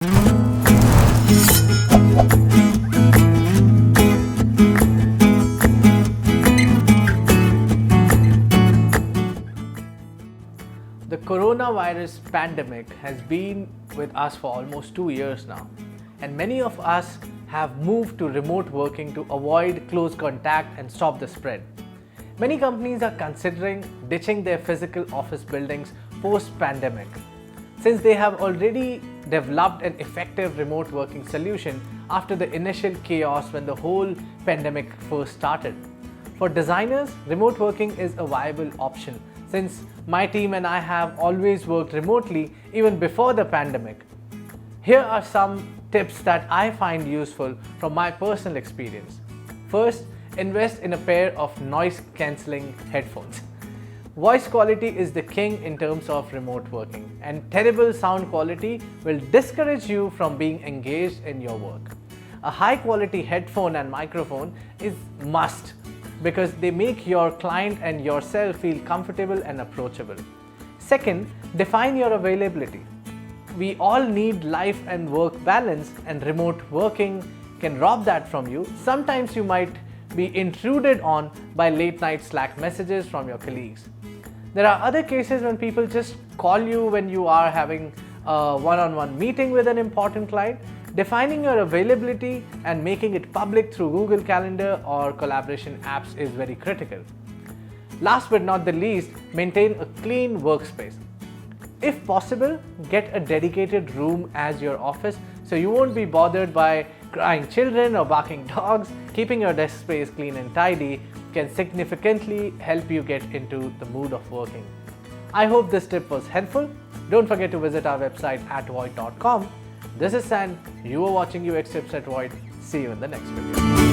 The coronavirus pandemic has been with us for almost 2 years now, and many of us have moved to remote working to avoid close contact and stop the spread. Many companies are considering ditching their physical office buildings post-pandemic, since they have already developed an effective remote working solution after the initial chaos when the whole pandemic first started. For designers, remote working is a viable option since my team and I have always worked remotely even before the pandemic. Here are some tips that I find useful from my personal experience. First, invest in a pair of noise-cancelling headphones. Voice quality is the king in terms of remote working, and terrible sound quality will discourage you from being engaged in your work. A high-quality headphone and microphone is must because they make your client and yourself feel comfortable and approachable. Second, define your availability. We all need life and work balance, and remote working can rob that from you. Sometimes you might be intruded on by late night Slack messages from your colleagues. There are other cases when people just call you when you are having a one-on-one meeting with an important client. Defining your availability and making it public through Google Calendar or collaboration apps is very critical. Last but not the least, maintain a clean workspace. If possible, get a dedicated room as your office so you won't be bothered by crying children or barking dogs. Keeping your desk space clean and tidy can significantly help you get into the mood of working. I hope this tip was helpful. Don't forget to visit our website at void.com. This is San. You are watching UX Tips at Void. See you in the next video.